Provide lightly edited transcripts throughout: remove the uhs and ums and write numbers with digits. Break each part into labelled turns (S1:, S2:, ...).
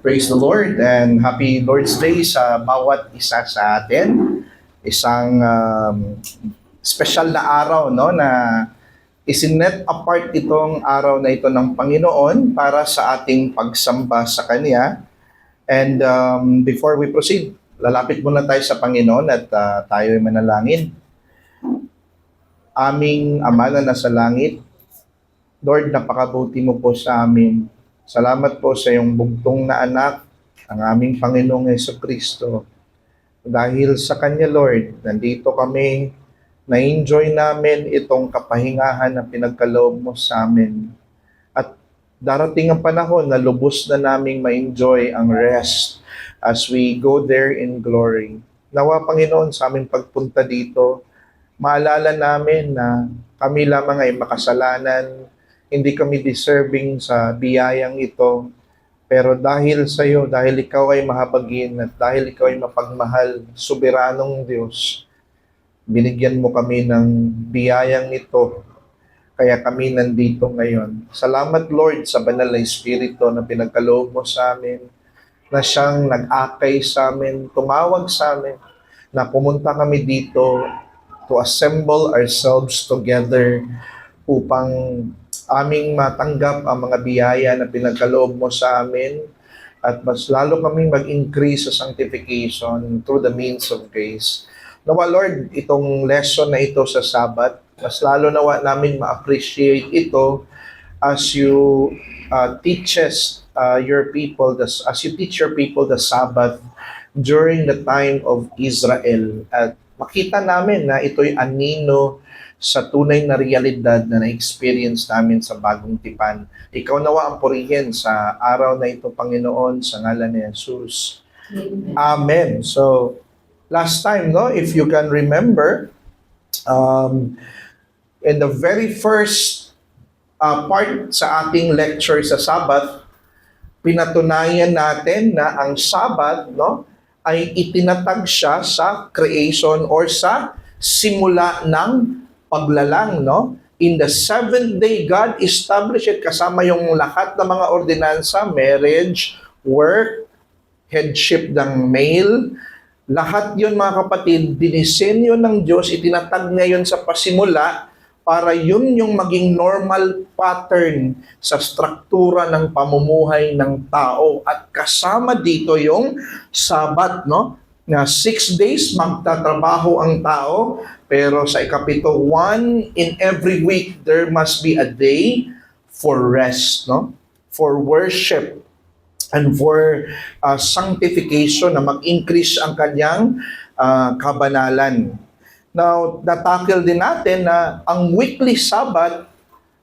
S1: Praise the Lord and happy Lord's Day sa bawat isa sa atin. Isang special na araw, no, na isinet apart itong araw na ito ng Panginoon para sa ating pagsamba sa Kanya. And before we proceed, lalapit muna tayo sa Panginoon at tayo ay manalangin. Aming Ama na nasa langit, Lord, napakabuti mo po sa amin. Salamat po sa iyong bugtong na anak, ang aming Panginoong Jesucristo. Dahil sa Kanya, Lord, nandito kami, na-enjoy namin itong kapahingahan na pinagkaloob mo sa amin. At darating ang panahon na lubos na naming ma-enjoy ang rest as we go there in glory. Nawa, Panginoon, sa aming pagpunta dito, maalala namin na kami lamang ay makasalanan, hindi kami deserving sa biyayang ito. Pero dahil sa iyo, dahil ikaw ay mahabagin at dahil ikaw ay mapagmahal, soberanong Diyos, binigyan mo kami ng biyayang ito. Kaya kami nandito ngayon. Salamat, Lord, sa banal na Espiritu na pinagkaloob mo sa amin, na siyang nag-akay sa amin, tumawag sa amin, na pumunta kami dito to assemble ourselves together upang aming matanggap ang mga biyaya na pinagkaloob mo sa amin at mas lalo kaming mag-increase sa sanctification through the means of grace. Nawa, Lord, itong lesson na ito sa Sabat, mas lalo nawa namin ma-appreciate ito as you teaches your people, as you teach your people the Sabbath during the time of Israel. At makita namin na ito'y anino sa tunay na realidad na na-experience namin sa Bagong Tipan. Ikaw nawa ang purihin sa araw na ito, Panginoon, sa ngalan ni Jesus. Amen. So, last time, no, if you can remember, in the very first part sa ating lecture sa Sabbath, pinatunayan natin na ang Sabbath, no, ay itinatag siya sa creation or sa simula ng paglalang, no? In the seventh day, God established it kasama yung lahat ng mga ordinansa, marriage, work, headship ng male. Lahat yun, mga kapatid, dinisenyo ng Diyos, itinatag niya yun sa pasimula para yun yung maging normal pattern sa struktura ng pamumuhay ng tao. At kasama dito yung Sabat, no? Na 6 days magtatrabaho ang tao, pero sa ikapito, 1 in every week, there must be a day for rest, no? For worship and for sanctification, na mag-increase ang kanyang kabanalan. Now, natakil din natin na ang weekly Sabbath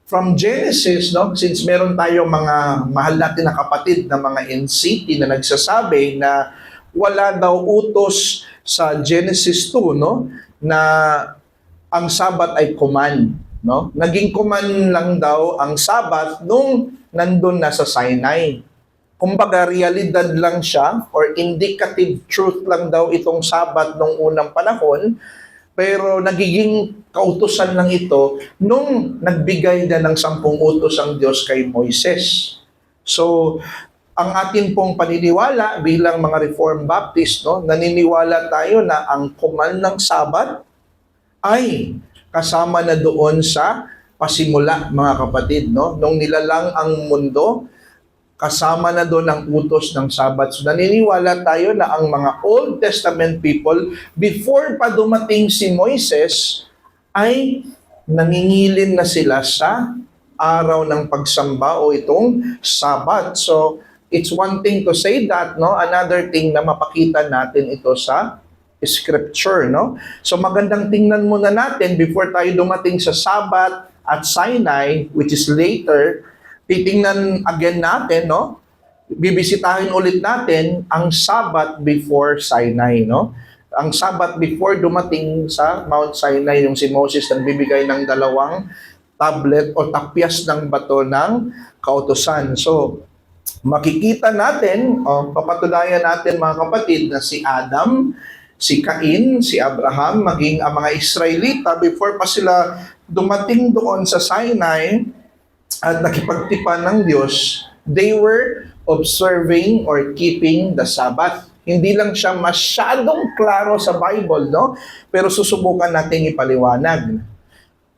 S1: from Genesis, no? Since meron tayong mga mahal natin na kapatid na mga NCT na nagsasabi na wala daw utos sa Genesis 2, no, na ang Sabat ay command, no? Naging command lang daw ang Sabat nung nandun na sa Sinai. Kumbaga, realidad lang siya or indicative truth lang daw itong Sabat nung unang panahon, pero nagiging kautusan lang ito nung nagbigay na ng 10 utos ang Diyos kay Moises. So, ang atin pong paniniwala bilang mga Reformed Baptist, no, naniniwala tayo na ang command ng Sabat ay kasama na doon sa pasimula, mga kapatid, no? Nung nilalang ang mundo, kasama na doon ang utos ng Sabat. So naniniwala tayo na ang mga Old Testament people, before pa dumating si Moises, ay nangingilin na sila sa araw ng pagsamba o itong Sabat. So, it's one thing to say that, no? Another thing na mapakita natin ito sa Scripture, no? So magandang tingnan muna natin before tayo dumating sa Sabat at Sinai, which is later, titingnan again natin, no? Bibisitahin ulit natin ang Sabat before Sinai, no? Ang Sabat before dumating sa Mount Sinai, yung si Moses nagbibigay ng 2 tablet o tapyas ng bato ng kautusan. So, makikita natin, papatunayan natin, mga kapatid, na si Adam, si Cain, si Abraham, maging ang mga Israelita, before pa sila dumating doon sa Sinai at nakipagtipan ng Diyos, they were observing or keeping the Sabbath. Hindi lang siya masyadong klaro sa Bible, no? Pero susubukan nating ipaliwanag.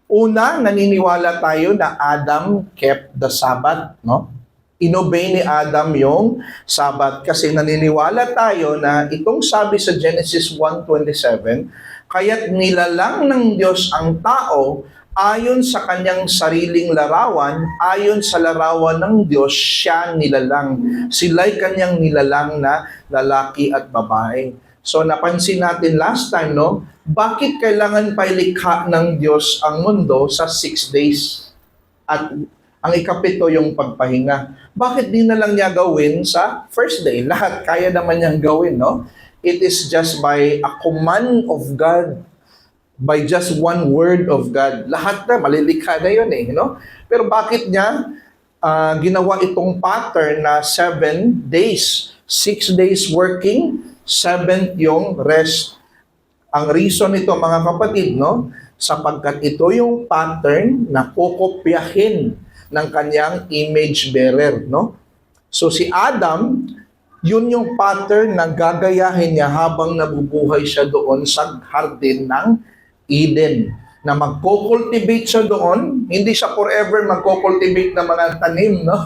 S1: Una, naniniwala tayo na Adam kept the Sabbath, no? Inobey ni Adam yung Sabbath kasi naniniwala tayo na itong sabi sa Genesis 1:27, kaya't nilalang ng Diyos ang tao ayon sa kanyang sariling larawan, ayon sa larawan ng Diyos, siya nilalang. Sila'y kanyang nilalang na lalaki at babae. So napansin natin last time, no? Bakit kailangan pa ilikha ng Diyos ang mundo sa 6 days? At ang ikapito yung pagpahinga. Bakit di na lang niya gawin sa first day? Lahat kaya naman niyang gawin, no? It is just by a command of God, by just one word of God. Lahat na, malilikha na yun eh, no? Pero bakit niya ginawa itong pattern na 7 days? 6 days working, 7th yung rest. Ang reason nito mga kapatid, no? Sapagkat ito yung pattern na kokopyahin ng kanyang image bearer, no? So si Adam, yun yung pattern na gagayahin niya habang nabubuhay siya doon sa hardin ng Eden. Na magko-cultivate siya doon, hindi siya forever magko-cultivate ng mga tanim, no?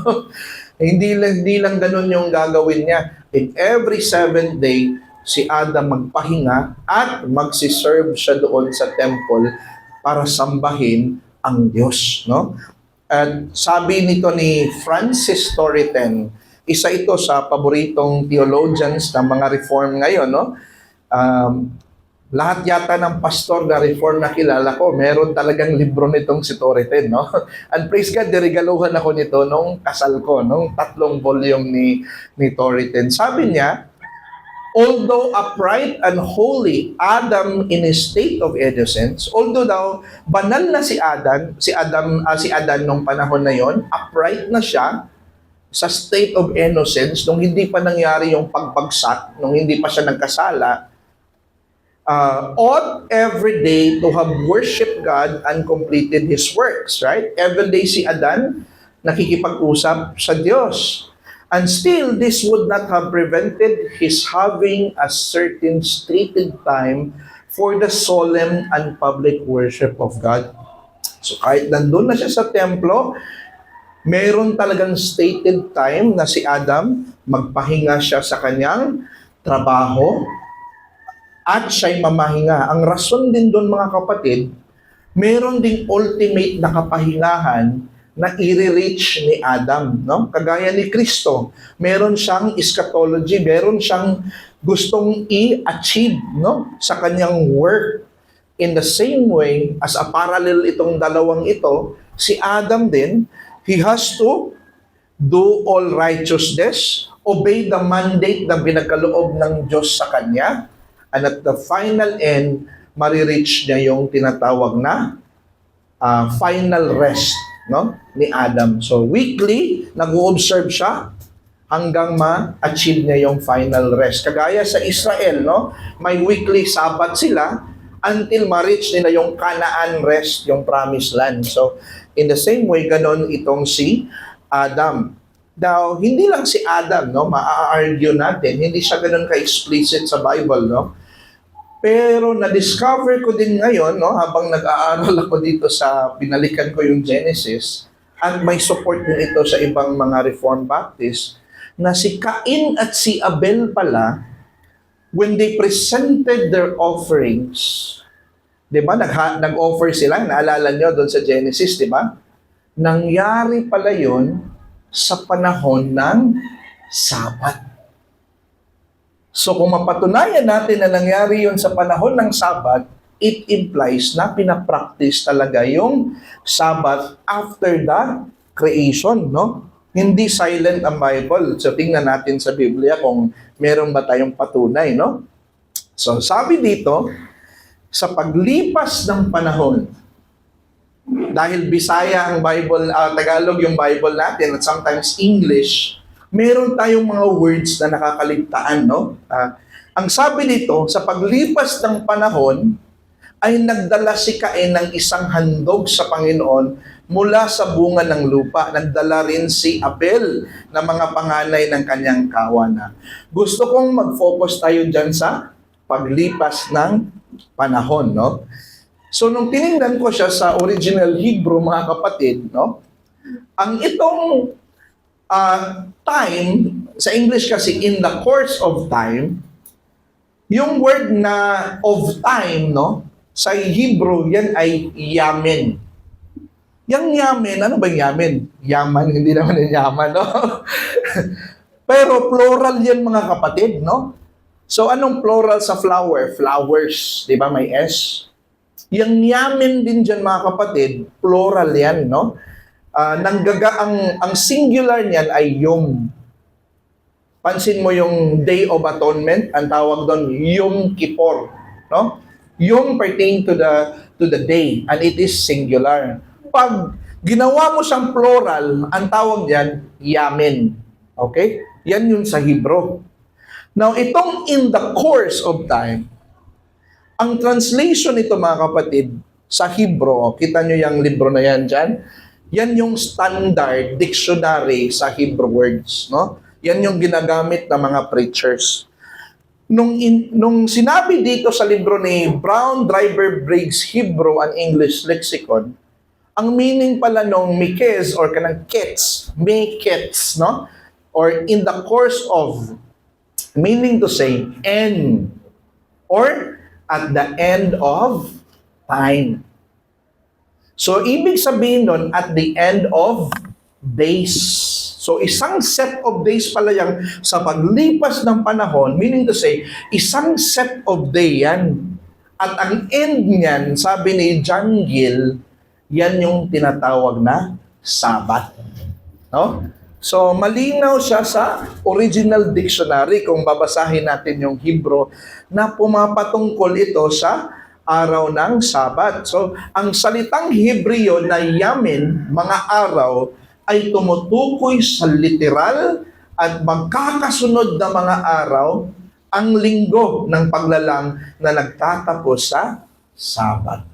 S1: hindi lang ganun yung gagawin niya. In every 7th day, si Adam magpahinga at magsiserve siya doon sa temple para sambahin ang Diyos, no? At sabi nito ni Francis Torreten, isa ito sa paboritong theologians ng mga reform ngayon, no? Lahat yata ng pastor na reform na kilala ko, meron talagang libro nitong si Torreten, no? And praise God, diregaluhan ako nito nung kasal ko, nung 3 volume ni Torreten. Sabi niya, although upright and holy, Adam in a state of innocence, although daw banal na si Adan nung panahon na yon, upright na siya sa state of innocence nung hindi pa nangyari yung pagbagsak, nung hindi pa siya nagkasala. Ought every day to have worshiped God and completed His works, right? Every day si Adan nakikipag-usap sa Diyos. And still, this would not have prevented his having a certain stated time for the solemn and public worship of God. So kahit nandun na siya sa templo, meron talagang stated time na si Adam, magpahinga siya sa kanyang trabaho at siya'y mamahinga. Ang rason din doon mga kapatid, meron ding ultimate na kapahingahan na i-reach ni Adam, no? Kagaya ni Kristo, meron siyang eschatology, meron siyang gustong i-achieve, no? Sa kanyang work. In the same way, as a parallel itong dalawang ito, si Adam din, he has to do all righteousness, obey the mandate na pinagkaloob ng Diyos sa kanya, and at the final end, marireach niya yung tinatawag na final rest, no, ni Adam. So weekly, nag-o-observe siya hanggang ma-achieve niya yung final rest. Kagaya sa Israel, no, may weekly Sabbath sila until ma-reach nila yung Canaan rest, yung promised land. So in the same way, ganon itong si Adam. Now, hindi lang si Adam, no, maa-argue natin, hindi siya ganon ka-explicit sa Bible, no. Pero na-discover ko din ngayon, no, habang nag-aaral ako dito sa, binalikan ko yung Genesis, at may support din ito sa ibang mga Reformed Baptist, na si Cain at si Abel pala, when they presented their offerings, di ba, nag-offer sila, naalala nyo doon sa Genesis, di ba? Nangyari pala yun sa panahon ng Sabat. So kung mapatunayan natin na nangyari yun sa panahon ng Sabat, it implies na pinapractice talaga yung Sabbath after the creation, no? Hindi silent ang Bible. So tingnan natin sa Biblia kung meron ba tayong patunay, no? So sabi dito, sa paglipas ng panahon, dahil Bisaya ang Bible, Tagalog yung Bible natin at sometimes English, meron tayong mga words na nakakaligtaan, no? Ang sabi dito, sa paglipas ng panahon, ay nagdala si Cain ng isang handog sa Panginoon mula sa bunga ng lupa. Nagdala rin si Abel na mga panganay ng kanyang kawana. Gusto kong mag-focus tayo dyan sa paglipas ng panahon, no? So, nung tinignan ko siya sa original Hebrew, mga kapatid, no? Ang itong time, sa English kasi, in the course of time, yung word na of time, no? Sa Hebrew, yan ay yamen. Yang yamen, ano ba yung yamen? Yaman, hindi naman yung yaman, no? Pero plural yan, mga kapatid, no? So, anong plural sa flower? Flowers, di ba? May S. Yung yamen din dyan, mga kapatid, plural yan, no? Ang singular niyan ay Yom. Pansin mo yung Day of Atonement, ang tawag doon, Yom Kippur, no? Yom pertain to the day, and it is singular. Pag ginawa mo siyang plural, ang tawag diyan, yamen. Okay? Yan yun sa Hebrew. Now, itong in the course of time, ang translation nito, mga kapatid, sa Hebrew, kita nyo yung libro na yan dyan, yan yung standard dictionary sa Hebrew words, no? Yan yung ginagamit ng mga preachers. Nung sinabi dito sa libro ni Brown Driver Briggs Hebrew and English Lexicon, ang meaning pala nung mikes or kanang kets, makets, no? Or in the course of, meaning to say, end, or at the end of time. So, ibig sabihin nun, at the end of days. So, isang set of days pala yan sa paglipas ng panahon, meaning to say, isang set of day yan. At ang end niyan, sabi ni John Gill, yan yung tinatawag na Sabbath. No? So, malinaw siya sa original dictionary kung babasahin natin yung Hebrew na pumapatungkol ito sa araw ng Sabat. So, ang salitang Hebreo na yamin, mga araw, ay tumutukoy sa literal at magkakasunod na mga araw ang linggo ng paglalang na nagtatapos sa Sabat.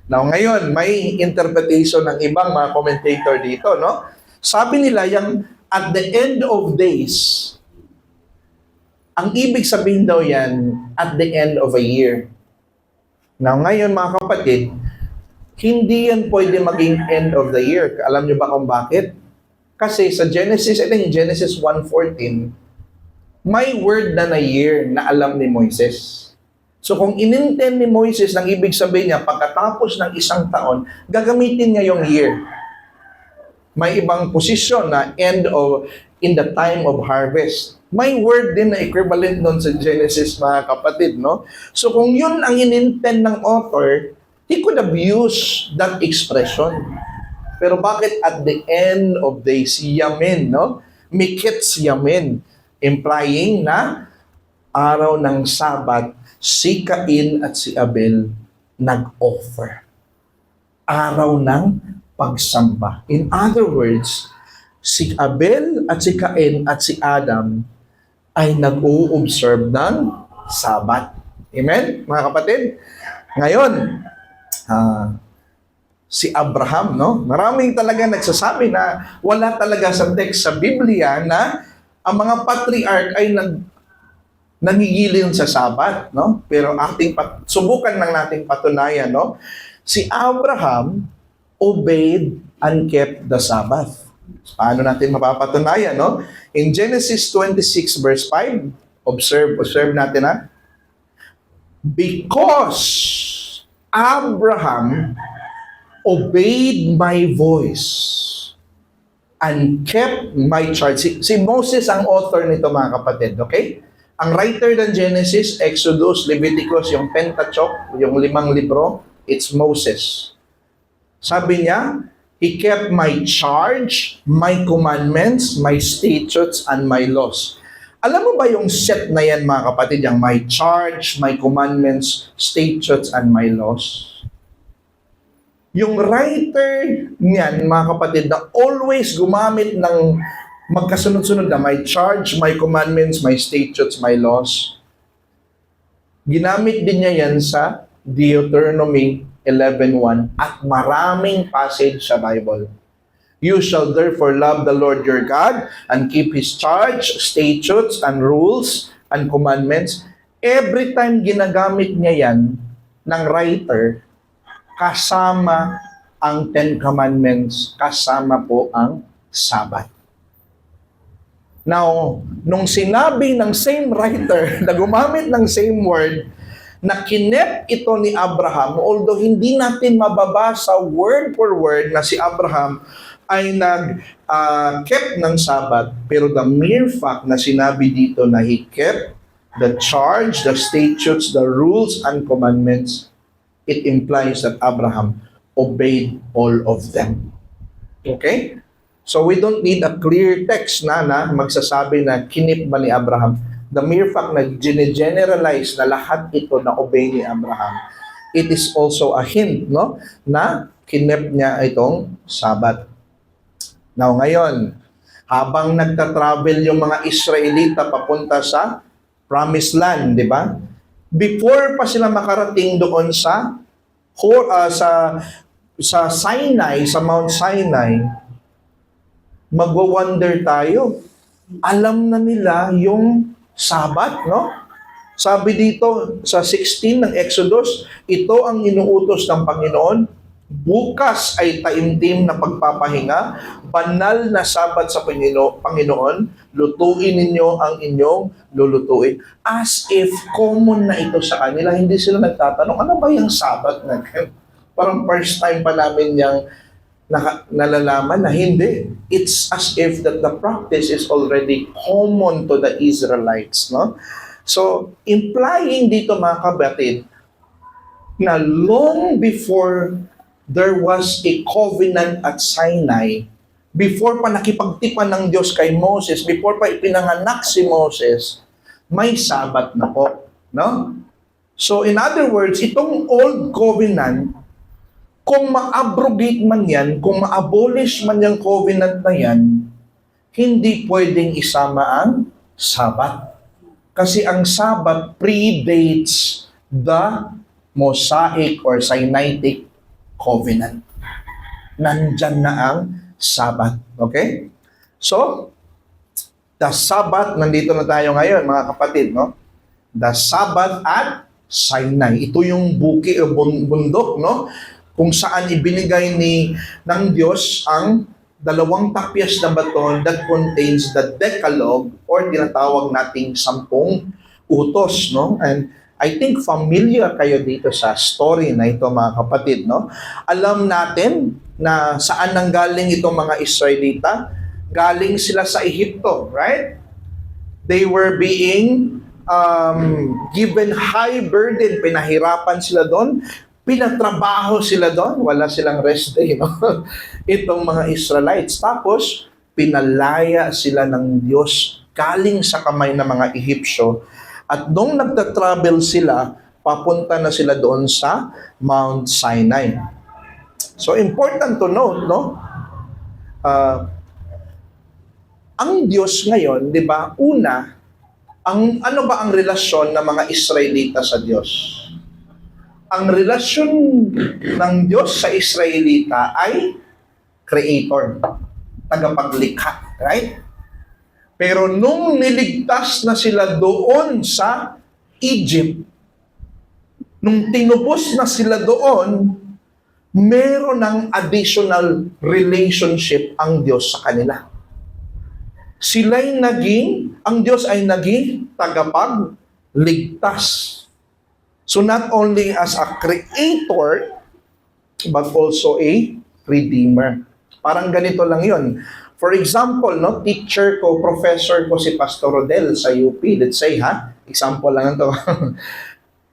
S1: Now, ngayon, may interpretation ng ibang mga commentator dito, no? Sabi nila, yung at the end of days, ang ibig sabihin daw yan, at the end of a year. Now, ngayon mga kapatid, hindi yan pwede maging end of the year. Alam niyo ba kung bakit? Kasi sa Genesis, I think Genesis 1:14, may word na year na alam ni Moises. So kung inintend ni Moises, ang ibig sabihin niya, pagkatapos ng isang taon, gagamitin niya yung year. May ibang posisyon na end of, in the time of harvest. May word din na equivalent nun sa Genesis, mga kapatid, no? So kung yun ang inintend ng author, he could have used that expression. Pero bakit at the end of days, yamin, no? Mikets yamin, implying na araw ng Sabat, si Cain at si Abel nag-offer. Araw ng pagsamba. In other words, si Abel at si Cain at si Adam ay nag-o-observe ng Sabat. Amen, mga kapatid? Ngayon, si Abraham, no? Maraming talaga nagsasabi na wala talaga sa text sa Biblia na ang mga patriarch ay nangigilin sa Sabat, no? Pero subukan lang nating patunayan, no? Si Abraham obeyed and kept the Sabbath. Paano natin mapapatunayan, no? In Genesis 26 verse 5, observe natin, ha? Because Abraham obeyed my voice and kept my charge. Si Moses ang author nito, mga kapatid, okay? Ang writer ng Genesis, Exodus, Leviticus, yung Pentateuch, yung 5 libro, it's Moses. Sabi niya, he kept my charge, my commandments, my statutes, and my laws. Alam mo ba yung set na yan, mga kapatid, yung my charge, my commandments, statutes, and my laws? Yung writer niyan, mga kapatid, na always gumamit ng magkasunod-sunod na my charge, my commandments, my statutes, my laws. Ginamit din niya yan sa Deuteronomy 11:1 at maraming passage sa Bible. You shall therefore love the Lord your God and keep His charge, statutes, and rules, and commandments. Every time ginagamit niya yan ng writer, kasama ang Ten Commandments, kasama po ang Sabbath. Now, nung sinabi ng same writer na gumamit ng same word, na kinep ito ni Abraham, although hindi natin mababasa word for word na si Abraham ay nag-kept ng Sabbath, pero the mere fact na sinabi dito na he kept the charge, the statutes, the rules, and commandments, it implies that Abraham obeyed all of them. Okay? So we don't need a clear text na magsasabi na kinip ba ni Abraham. The mere fact na generalize na lahat ito na obey ni Abraham, it is also a hint, no, na kinip niya itong Sabbath. Now ngayon, habang nagta-travel yung mga Israelita papunta sa Promised Land, di ba? Before pa sila makarating doon sa Sinai, sa Mount Sinai, magwa-wonder tayo. Alam na nila yung Sabbath, no? Sabi dito sa 16 ng Exodus, ito ang inuutos ng Panginoon. Bukas ay taimtim na pagpapahinga, banal na Sabat sa Panginoon, lutuin ninyo ang inyong lulutuin. As if common na ito sa kanila, hindi sila nagtatanong, ano ba yung Sabat na? Parang first time pa namin yung nalalaman na hindi. It's as if that the practice is already common to the Israelites, no? So, implying dito mga kabatid, na long before there was a covenant at Sinai, before pa nakipagtipan ng Diyos kay Moses, before pa ipinanganak si Moses, may Sabat na po, no? So in other words, itong old covenant, kung ma-abrogate man yan, kung ma-abolish man yung covenant na yan, hindi pwedeng isama ang Sabat. Kasi ang Sabat predates the Mosaic or Sinaitic covenant. Nandyan na ang Sabbath. Okay? So, the Sabbath, nandito na tayo ngayon, mga kapatid, no? The Sabbath at Sinai. Ito yung bundok, no? Kung saan ibinigay ng Diyos ang dalawang tapyas na baton that contains the Decalogue or tinatawag nating 10 utos, no? And I think familiar kayo dito sa story na ito mga kapatid, no? Alam natin na saan nanggaling itong mga Israelita. Galing sila sa Ehipto, right? They were being given high burden. Pinahirapan sila doon. Pinatrabaho sila doon. Wala silang rest day, no? Itong mga Israelites. Tapos, pinalaya sila ng Diyos galing sa kamay ng mga Ehipsyo. At nung nagta-travel sila, papunta na sila doon sa Mount Sinai. So important to note, no? Ang Diyos ngayon, di ba, una, ano ba ang relasyon ng mga Israelita sa Diyos? Ang relasyon ng Diyos sa Israelita ay creator, tagapaglikha, right? Pero nung niligtas na sila doon sa Egypt, nung tinubos na sila doon, meron ng additional relationship ang Diyos sa kanila. Ang Diyos ay naging tagapagligtas. So not only as a creator, but also a redeemer. Parang ganito lang yon. For example, no, teacher ko, professor ko si Pastor Rodel sa UP. Let's say, example lang ito.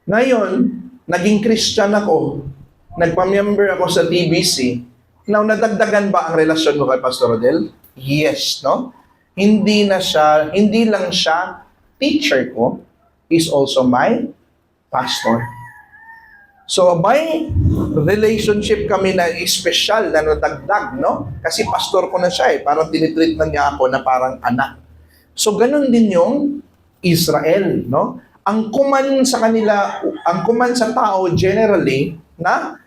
S1: Ngayon, naging Christian ako. Nagpa-member ako sa TBC. Now, nadagdagan ba ang relasyon mo kay Pastor Rodel? Yes, no? Hindi lang siya teacher ko, is also my pastor. So, may relationship kami na special na nadagdag, no? Kasi pastor ko na siya parang tinitreat na niya ako na parang anak. So, ganun din yung Israel, no? Ang kuman sa tao generally na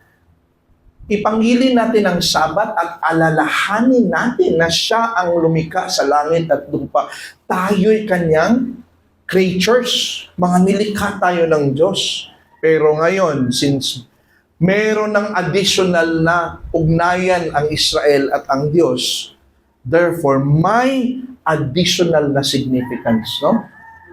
S1: Ipangilin natin ang Sabat at alalahanin natin na siya ang lumikha sa langit at lupa. Tayo'y kanyang creatures. Mga nilikha tayo ng Diyos. Pero ngayon, since meron ng additional na ugnayan ang Israel at ang Diyos, therefore, may additional na significance, no?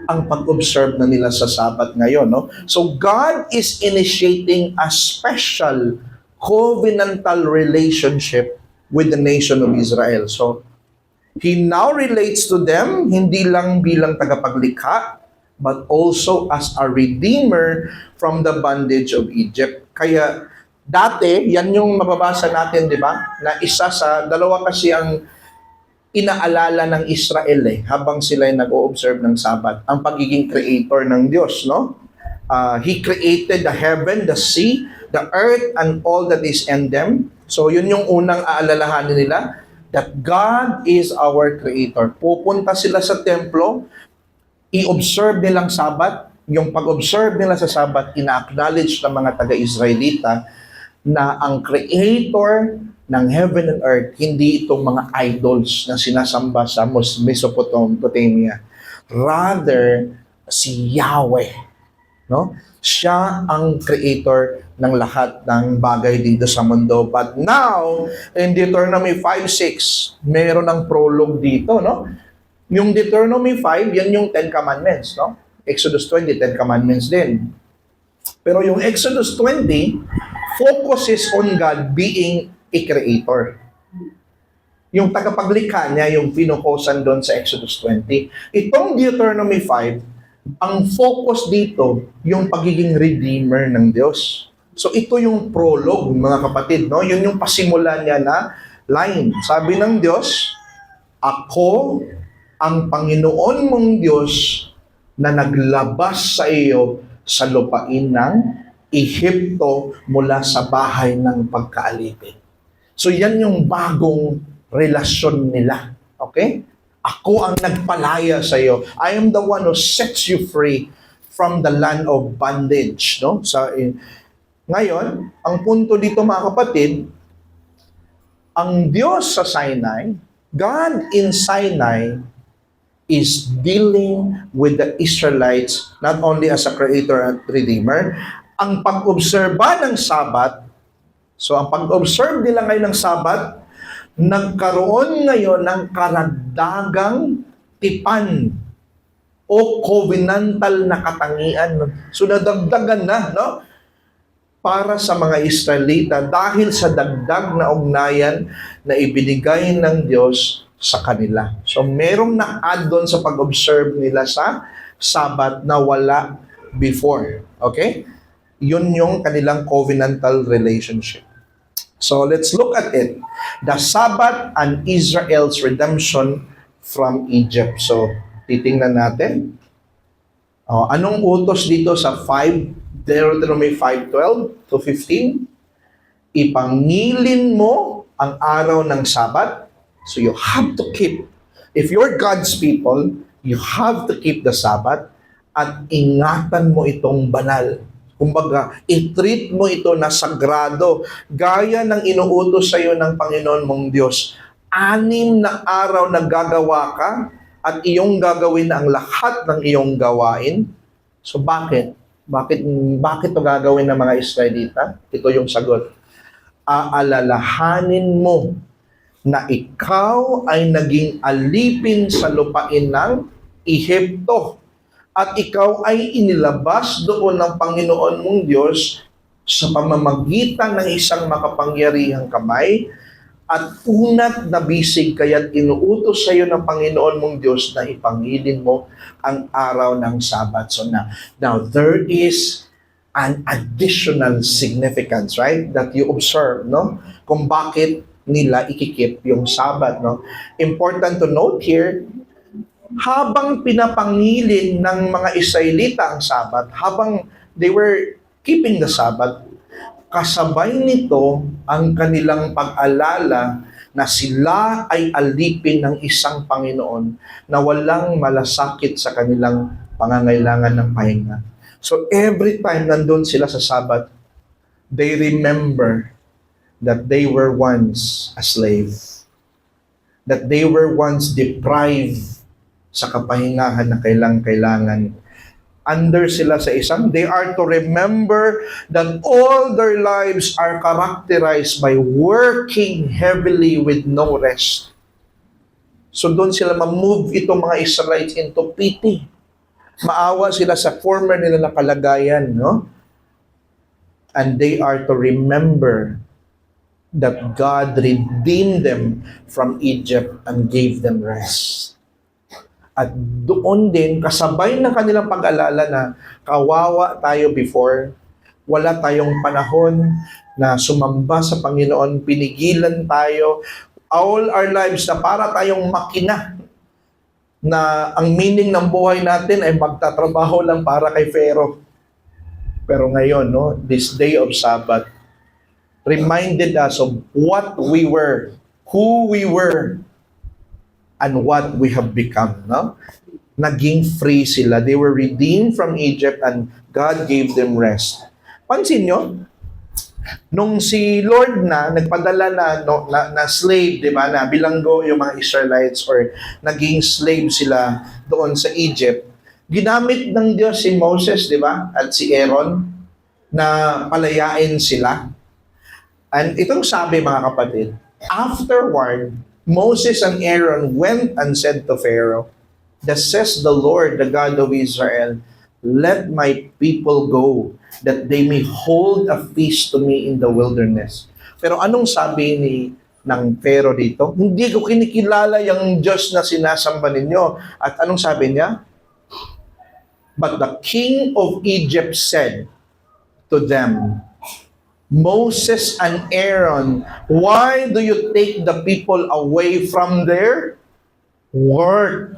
S1: Ang pag-observe na nila sa Sabat ngayon, no? So, God is initiating a special covenantal relationship with the nation of Israel. So, He now relates to them, hindi lang bilang tagapaglikha, but also as a redeemer from the bondage of Egypt. Kaya, dati, yan yung mababasa natin, di ba? Na isa sa, dalawa kasi ang inaalala ng Israel habang sila ay nag-o-observe ng Sabat, ang pagiging creator ng Diyos, no? He created the heaven, the sea, the earth, and all that is in them. So yun yung unang aalalahanin nila, that God is our creator. Pupunta sila sa templo, i-observe nilang Sabat, yung pag-observe nila sa Sabat, ina-acknowledge ng mga taga-Israelita na ang creator ng heaven and earth, hindi itong mga idols na sinasamba sa Mesopotamia. Rather, si Yahweh. No? Siya ang creator ng lahat ng bagay dito sa mundo. But now, in Deuteronomy 5:6, meron ng prologue dito, no? Yung Deuteronomy 5, yan yung 10 Commandments, no? Exodus 20, 10 Commandments din. Pero yung Exodus 20 focuses on God being a creator. Yung tagapaglikha niya, yung pinukosan doon sa Exodus 20. Itong Deuteronomy 5, ang focus dito, yung pagiging redeemer ng Diyos. So ito yung prologue, mga kapatid, no? Yun yung pasimula niya na line. Sabi ng Diyos, ako ang Panginoon mong Diyos na naglabas sa iyo sa lupain ng Ehipto mula sa bahay ng pagkaalipin. So yan yung bagong relasyon nila. Okay? Ako ang nagpalaya sa iyo. I am the one who sets you free from the land of bondage. No? Ngayon, ang punto dito mga kapatid, ang Diyos sa Sinai, God in Sinai, is dealing with the Israelites not only as a creator and redeemer. Ang pag-obserba ng Sabat, so ang pag-observe nila ngayon ng Sabat, nagkaroon ngayon ng karagdagang tipan o covenantal na katangian. So nadagdagan na, no? Para sa mga Israelita dahil sa dagdag na ugnayan na ibinigay ng Diyos sa kanila. So merong na-add doon sa pag-observe nila sa Sabat na wala before. Okay? Yun yung kanilang covenantal relationship. So let's look at it. The Sabbath and Israel's redemption from Egypt. So titingnan natin. Anong utos dito sa Deuteronomy 5:12 to 15? Ipangilin mo ang araw ng Sabat. So you have to keep. If you're God's people, you have to keep the Sabbath at ingatan mo itong banal. Kumbaga, i-treat mo ito na sagrado, gaya ng inuutos sa iyo ng Panginoon mong Diyos. 6 na araw na gagawa ka at iyong gagawin ang lahat ng iyong gawain. So bakit? Bakit ito gagawin ng mga Israelita? Ito yung sagot. Aalalahanin mo na ikaw ay naging alipin sa lupain ng Ehipto. At ikaw ay inilabas doon ng Panginoon mong Diyos sa pamamagitan ng isang makapangyarihang kamay at unat na bisig kaya't inuutos sa iyo ng Panginoon mong Diyos na ipangilin mo ang araw ng Sabat. So now there is an additional significance, right? That you observe, no? Kung bakit nila ikikip yung Sabat, no? Important to note here, habang pinapangilin ng mga Israelita ang Sabat, habang they were keeping the Sabat, kasabay nito ang kanilang pag-alala na sila ay alipin ng isang Panginoon na walang malasakit sa kanilang pangangailangan ng pahinga. So every time nandun sila sa Sabat, they remember that they were once a slave, that they were once deprived sa kapahingahan na kailangan. Under sila sa isang, they are to remember that all their lives are characterized by working heavily with no rest. So doon sila ma-move itong mga Israelites into pity. Maawa sila sa former nila na kalagayan, no? And they are to remember that God redeemed them from Egypt and gave them rest. At doon din, kasabay ng kanilang pag-alala na kawawa tayo before, wala tayong panahon na sumamba sa Panginoon, pinigilan tayo, all our lives na para tayong makina, na ang meaning ng buhay natin ay magtatrabaho lang para kay Pharaoh. Pero ngayon, no, this day of Sabbath, reminded us of what we were, who we were, and what we have become, no? Naging free sila. They were redeemed from Egypt and God gave them rest. Pansin nyo, nung si Lord na nagpadala na slave, di ba, na bilanggo yung mga Israelites or naging slave sila doon sa Egypt, ginamit ng Diyos si Moses, di ba, at si Aaron na palayain sila. And itong sabi, mga kapatid, afterward, Moses and Aaron went and said to Pharaoh, "Thus says the Lord, the God of Israel, let my people go, that they may hold a feast to me in the wilderness." Pero anong sabi ng Pharaoh dito? Hindi ko kinikilala yung Diyos na sinasamba ninyo. At anong sabi niya? But the king of Egypt said to them, "Moses and Aaron, why do you take the people away from their work?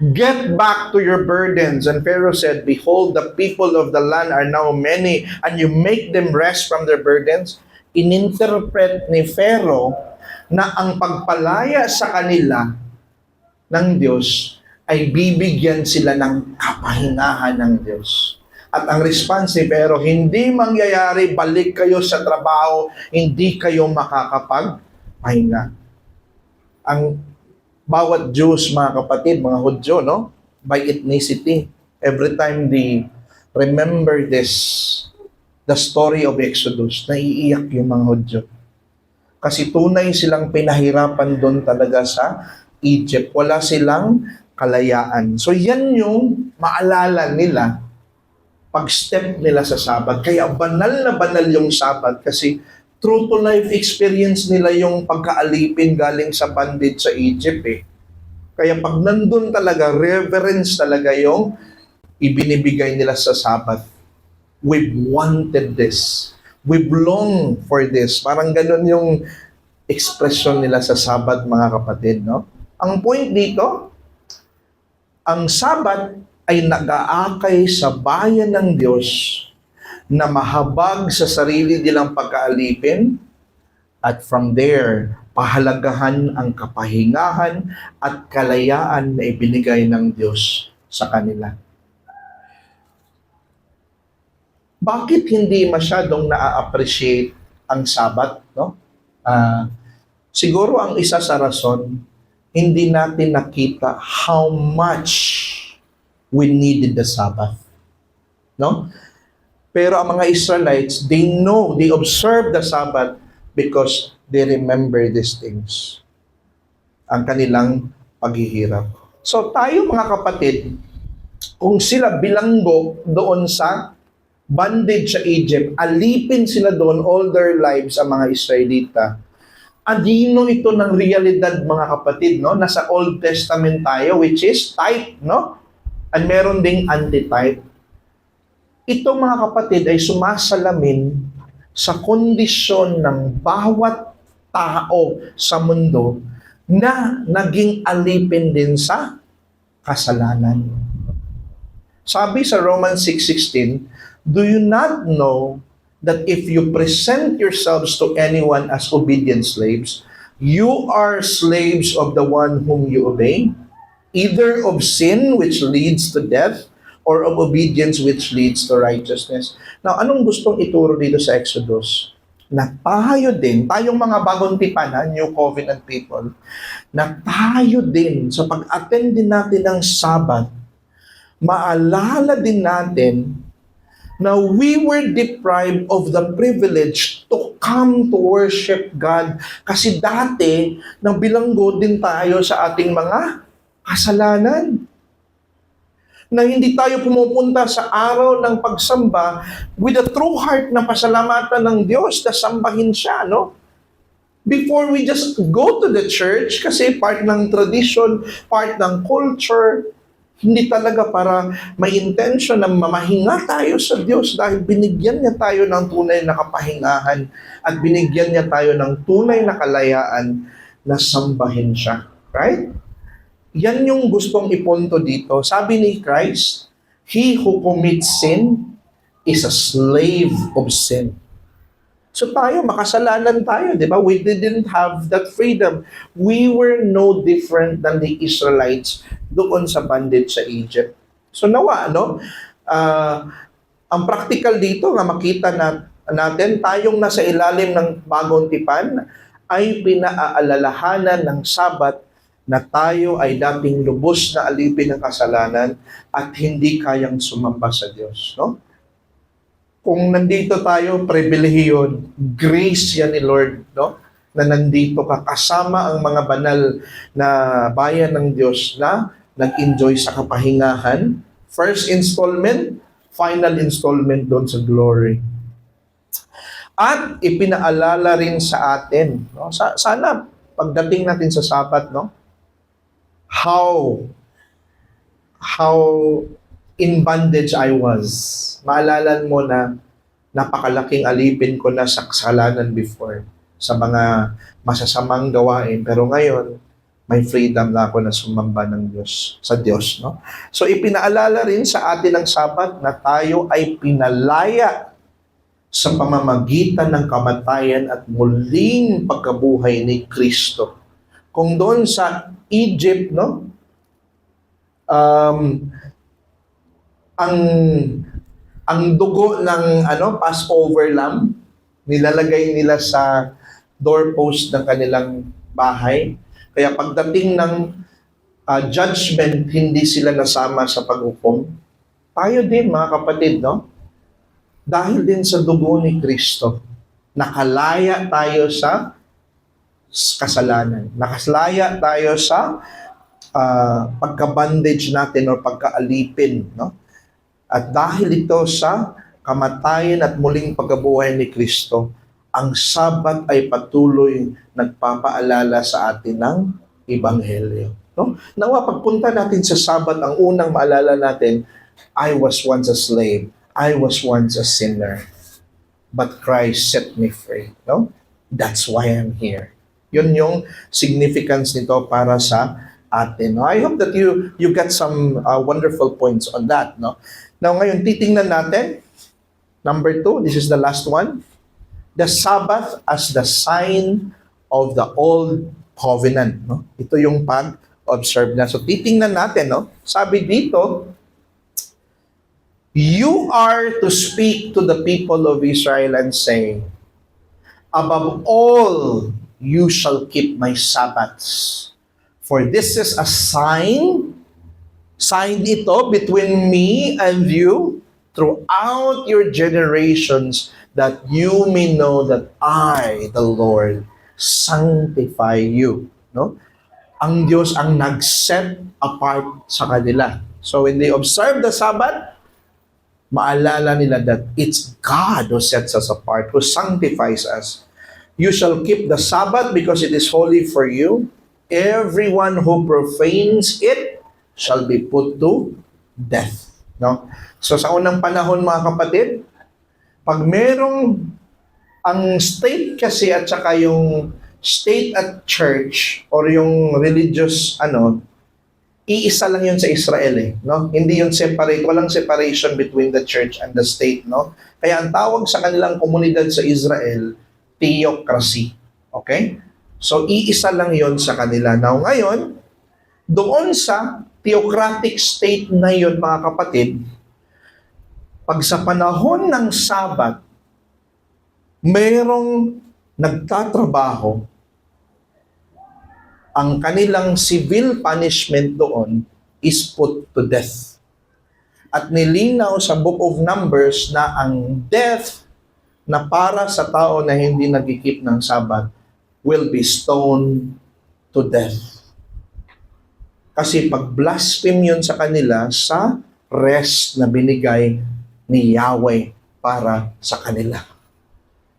S1: Get back to your burdens." And Pharaoh said, "Behold, the people of the land are now many, and you make them rest from their burdens." Ininterpret ni Pharaoh na ang pagpalaya sa kanila ng Diyos ay bibigyan sila ng kapahingahan ng Diyos. At ang response ni Pharaoh, hindi mangyayari, balik kayo sa trabaho, hindi kayo makakapagpahinga. Ang bawat Jews, mga kapatid, mga Hudyo, no? By ethnicity, every time they remember this, the story of Exodus, naiiyak yung mga Hudyo. Kasi tunay silang pinahirapan doon talaga sa Egypt. Wala silang kalayaan. So yan yung maalala nila pag-step nila sa Sabat. Kaya banal na banal yung Sabat kasi true to life experience nila yung pagkaalipin galing sa bondage sa Egypt eh. Kaya pag nandun talaga, reverence talaga yung ibinibigay nila sa Sabat. We've wanted this. We've longed for this. Parang ganun yung expression nila sa Sabat, mga kapatid, no? Ang point dito, ang Sabat ay nag-aakay sa bayan ng Diyos na mahabag sa sarili nilang pagkaalipin at from there, pahalagahan ang kapahingahan at kalayaan na ibinigay ng Diyos sa kanila. Bakit hindi masyadong na-appreciate ang Sabat, no? Siguro ang isa sa rason, hindi natin nakita how much we needed the Sabbath. No? Pero ang mga Israelites, they know, they observe the Sabbath because they remember these things. Ang kanilang paghihirap. So tayo, mga kapatid, kung sila bilanggo doon sa bondage sa Egypt, alipin sila doon all their lives ang mga Israelita. Adino ito ng realidad, mga kapatid, no? Nasa Old Testament tayo, which is type, no? At meron ding antitype. Ito, mga kapatid, ay sumasalamin sa kondisyon ng bawat tao sa mundo na naging alipin din sa kasalanan. Sabi sa Romans 6:16, "Do you not know that if you present yourselves to anyone as obedient slaves, you are slaves of the one whom you obey? Either of sin which leads to death or of obedience which leads to righteousness." Now, anong gustong ituro dito sa Exodus? na tayo din, tayong mga bagong tipan, New Covenant people, na tayo din, sa pag-attend din natin ng Sabbath, maalala din natin na we were deprived of the privilege to come to worship God. Kasi dati, nang bilanggo din tayo sa ating mga kasalanan. Na hindi tayo pumupunta sa araw ng pagsamba with a true heart na pasalamatan ng Diyos na sambahin siya, no? Before we just go to the church, kasi part ng tradition, part ng culture, hindi talaga para may intention na mamahinga tayo sa Diyos dahil binigyan niya tayo ng tunay na kapahingahan at binigyan niya tayo ng tunay na kalayaan na sambahin siya. Right? Yan yung gustong ipunto dito. Sabi ni Christ, he who commits sin is a slave of sin. So tayo, makasalanan tayo, di ba? We didn't have that freedom. We were no different than the Israelites doon sa bondage sa Egypt. So nawa, no? Ang practical dito, nga makita natin, tayong nasa ilalim ng bagong tipan, ay pinaaalalahanan ng Sabat na tayo ay dating lubos na alipin ng kasalanan at hindi kayang sumamba sa Diyos. No? Kung nandito tayo, pribilehiyo, grace yan ni Lord, no? Na nandito ka kasama ang mga banal na bayan ng Diyos na nag-enjoy sa kapahingahan. First installment, final installment doon sa glory. At ipinaalala rin sa atin, no? Sana pagdating natin sa Sabat, no? How in bondage I was. Maalala mo na napakalaking alipin ko na sa kasalanan before, sa mga masasamang gawain, pero ngayon may freedom na ako na sumamba ng Diyos, sa Diyos, no? So ipinaalala rin sa atin ng Sabat na tayo ay pinalaya sa pamamagitan ng kamatayan at muling pagkabuhay ni Kristo. Kung doon sa Egypt, no? Ang dugo ng Passover lamb, nilalagay nila sa doorpost ng kanilang bahay. Kaya pagdating ng judgment, hindi sila nasama sa paghukom. Tayo din, mga kapatid, no? Dahil din sa dugo ni Kristo, nakalaya tayo sa kasalanan. Nakaslaya tayo sa pagka-bandage natin o pagka-alipin, no? At dahil ito sa kamatayan at muling pagkabuhay ni Kristo, ang Sabat ay patuloy nagpapaalala sa atin ng Ebanghelyo, no? Nawa pagpunta natin sa Sabat, ang unang maalala natin, I was once a slave, I was once a sinner, but Christ set me free, no? That's why I'm here. Yun yung significance nito para sa atin. No? I hope that you got some wonderful points on that. No? Now ngayon, titingnan natin. Number 2, this is the last one. The Sabbath as the sign of the Old Covenant. No? Ito yung pag-observe na. So titingnan natin. No? Sabi dito, you are to speak to the people of Israel and say, above all, you shall keep my Sabbaths. For this is a sign ito between me and you throughout your generations, that you may know that I, the Lord, sanctify you. No? Ang Diyos ang nag-set apart sa kanila. So when they observe the Sabbath, maalala nila that it's God who sets us apart, who sanctifies us. You shall keep the Sabbath because it is holy for you. Everyone who profanes it shall be put to death. No? So sa unang panahon, mga kapatid, pag merong ang state kasi at saka yung state at church or yung religious iisa lang yun sa Israel no? Hindi yun separate, walang separation between the church and the state, no? Kaya ang tawag sa kanilang komunidad sa Israel, theocracy. Okay? So, iisa lang yon sa kanila. Now, ngayon, doon sa theocratic state na yon, mga kapatid, pag sa panahon ng Sabat, Merong nagtatrabaho, ang kanilang civil punishment doon is put to death. At nilinaw sa Book of Numbers na ang death na para sa tao na hindi nagkikip ng Sabbath will be stoned to death. Kasi pag-blaspheme yun sa kanila sa rest na binigay ni Yahweh para sa kanila.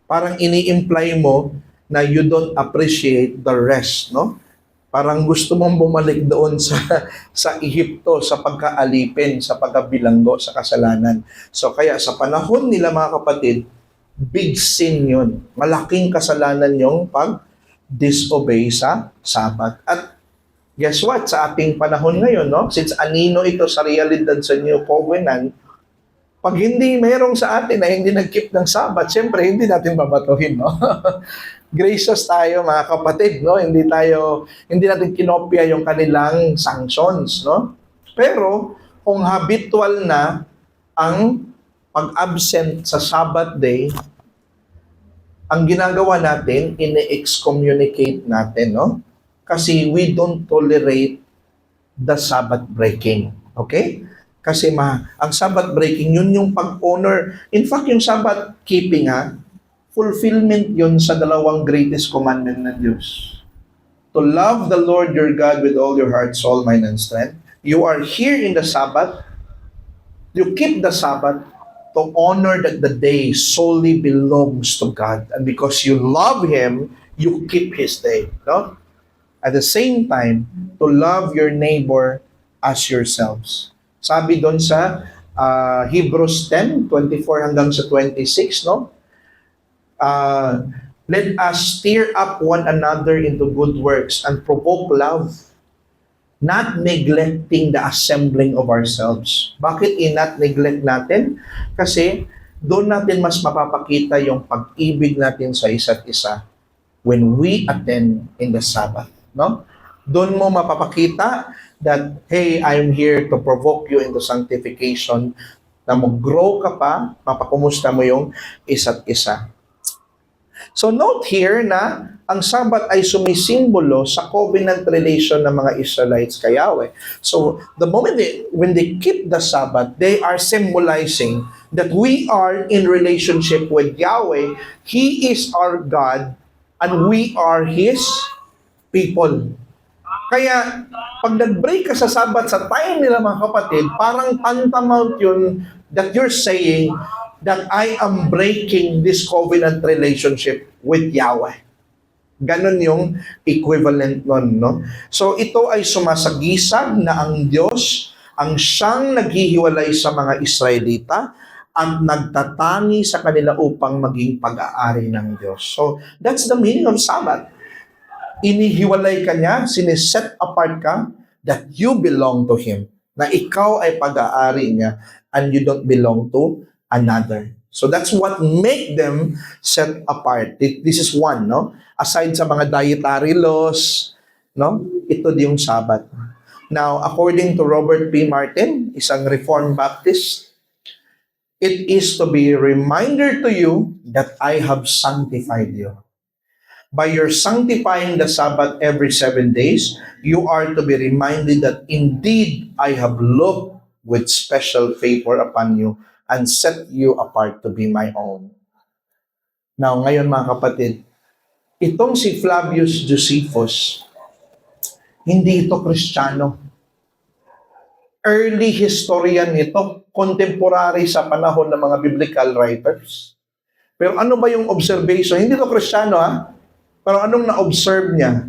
S1: Parang ini-imply mo na you don't appreciate the rest, no? Parang gusto mong bumalik doon sa Ehipto, sa pagkaalipin, sa pagkabilanggo, sa kasalanan. So kaya sa panahon nila mga kapatid, big sin yun. Malaking kasalanan yung pag-disobey sa Sabbath. At guess what? Sa ating panahon ngayon, no? Since anino ito sa realidad sa New Covenant, pag hindi merong sa atin na hindi nag-keep ng Sabbath, siyempre hindi natin babatuhin, no? Gracious tayo mga kapatid, no? Hindi natin kinopya yung kanilang sanctions, no? Pero kung habitual na ang pag-absent sa Sabbath day, ang ginagawa natin, ine-excommunicate natin, no? Kasi we don't tolerate the Sabbath breaking. Okay? Kasi ang Sabbath breaking, yun yung pag-honor. In fact, yung Sabbath keeping, fulfillment yun sa dalawang greatest commandment ng Diyos. To love the Lord your God with all your heart, soul, mind, and strength. You are here in the Sabbath. You keep the Sabbath to honor that the day solely belongs to God. And because you love Him, you keep His day. No? At the same time, to love your neighbor as yourselves. Sabi doon sa Hebrews 10:24 hanggang sa 26, no? Let us stir up one another into good works and provoke love, not neglecting the assembling of ourselves. Bakit not neglect natin? Kasi doon natin mas mapapakita yung pag-ibig natin sa isa't isa when we attend in the Sabbath. No? Doon mo mapapakita that, hey, I'm here to provoke you into sanctification, na mag-grow ka pa, mapakumusta mo yung isa't isa. So note here na ang Sabbath ay sumisimbolo sa covenant relation ng mga Israelites kay Yahweh. So the moment when they keep the Sabbath, they are symbolizing that we are in relationship with Yahweh. He is our God and we are His people. Kaya pag nag-break ka sa Sabbath sa time nila mga kapatid, parang tantamount yun that you're saying that I am breaking this covenant relationship with Yahweh. Ganon yung equivalent nun, no? So ito ay sumasagisag na ang Diyos ang siyang naghihiwalay sa mga Israelita at nagtatangi sa kanila upang maging pag-aari ng Diyos. So that's the meaning of Sabbath. Inihiwalay ka niya, siniset apart ka, that you belong to Him. Na ikaw ay pag-aari niya and you don't belong to another. So that's what make them set apart. This is one, no? Aside sa mga dietary laws, no? Ito yung Sabbath. Now, according to Robert P. Martin, isang Reformed Baptist, it is to be a reminder to you that I have sanctified you. By your sanctifying the Sabbath every 7 days, you are to be reminded that indeed I have looked with special favor upon you and set you apart to be my own. Now, ngayon mga kapatid, itong si Flavius Josephus, hindi ito Kristiyano. Early historian ito, contemporary sa panahon ng mga biblical writers. Pero ano ba yung observation? Hindi ito Kristiyano, Pero anong na-observe niya?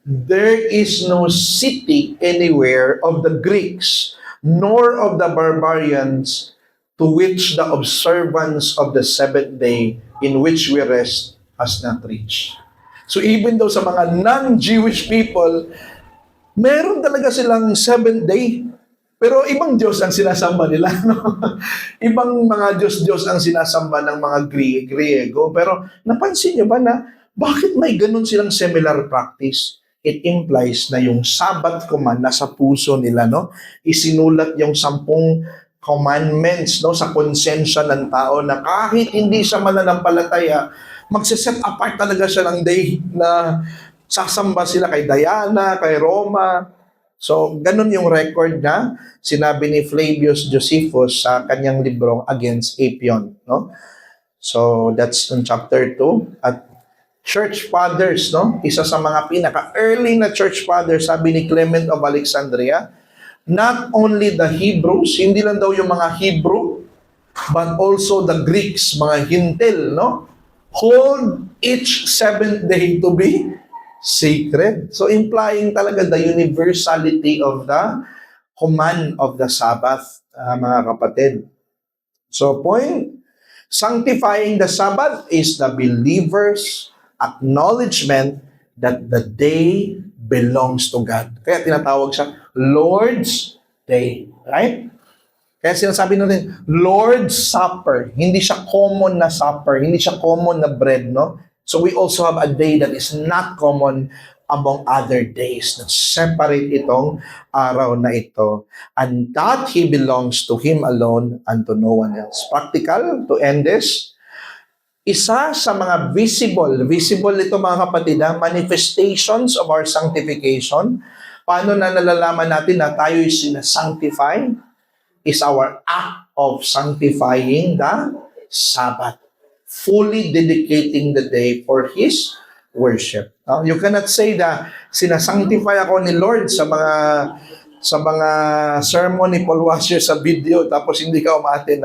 S1: There is no city anywhere of the Greeks, nor of the barbarians, to which the observance of the seventh day in which we rest has not reached. So even though sa mga non-Jewish people, meron talaga silang seventh day, pero ibang Diyos ang sinasamba nila. No? Ibang mga Diyos-Diyos ang sinasamba ng mga Griego. Pero napansin niyo ba na bakit may ganun silang similar practice? It implies na yung Sabbath command nasa puso nila, no? Isinulat yung 10 commandments, no, sa konsensya ng tao na kahit hindi siya mananampalataya, magse-set apart talaga siya ng day na sasamba sila kay Diana, kay Roma. So, ganun yung record na sinabi ni Flavius Josephus sa kanyang librong Against Apion, no? So, that's in chapter 2. At church fathers, no? Isa sa mga pinaka-early na church fathers, sabi ni Clement of Alexandria, not only the Hebrews, hindi lang daw yung mga Hebrew, but also the Greeks, mga Hintil, no? Hold each seventh day to be sacred. So implying talaga the universality of the command of the Sabbath, mga kapatid. So point, sanctifying the Sabbath is the believer's acknowledgement that the day belongs to God. Kaya tinatawag siya Lord's Day. Right? Kaya sinasabi natin, Lord's Supper. Hindi siya common na supper. Hindi siya common na bread, no? So we also have a day that is not common among other days. Na separate itong araw na ito. And that He belongs to Him alone and to no one else. Practical, to end this, isa sa mga visible ito mga kapatid, manifestations of our sanctification. Paano na nalalaman natin na tayo ay sinasanctify? Is our act of sanctifying the Sabbath. Fully dedicating the day for His worship. You cannot say that sinasanctify ako ni Lord sa mga sermon ni Paul Washer sa video tapos hindi ka umaattend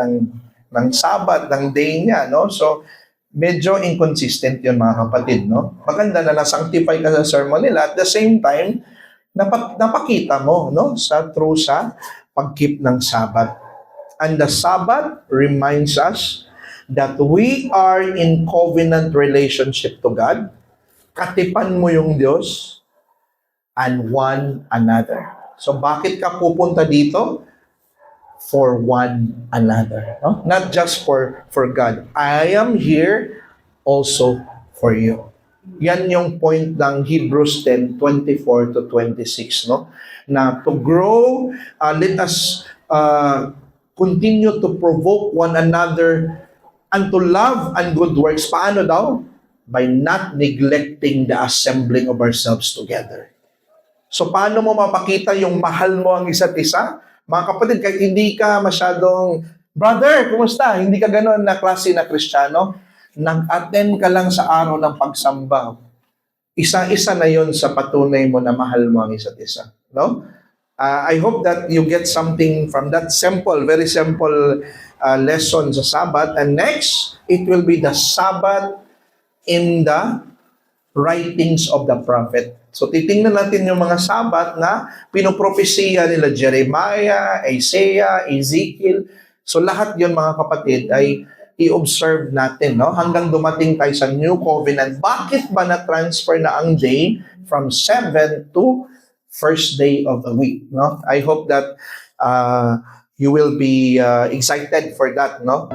S1: ng Sabbath, ng day niya, no? So medyo inconsistent 'yon mga kapatid, no? Maganda na na-sanctify ka sa sermon nila, at the same time napakita mo, no, sa pag-keep ng Sabbath. And the Sabbath reminds us that we are in covenant relationship to God. Katipan mo yung Diyos and one another. So bakit ka pupunta dito? For one another. No? Not just for God. I am here also for you. Yan yung point ng Hebrews 10:24 to 26, no? Na to grow, let us continue to provoke one another unto love and good works. Paano daw? By not neglecting the assembling of ourselves together. So paano mo mapakita yung mahal mo ang isa't isa? Mga kapatid, kahit hindi ka masyadong, brother, kumusta? Hindi ka gano'n na klase na Kristiyano, nag-attend ka lang sa araw ng pagsamba. Isa-isa na yon sa patunay mo na mahal mo ang isa't isa. No? I hope that you get something from that simple, very simple lesson sa Sabbath. And next, it will be the Sabbath in the writings of the prophet. So titingnan natin yung mga Sabbath na pinopropesiya nila Jeremiah, Isaiah, Ezekiel. So lahat yon mga kapatid ay i-observe natin, no? Hanggang dumating tayo sa New Covenant. Bakit ba na-transfer na ang day from 7 to first day of the week, no? I hope that you will be excited for that, no?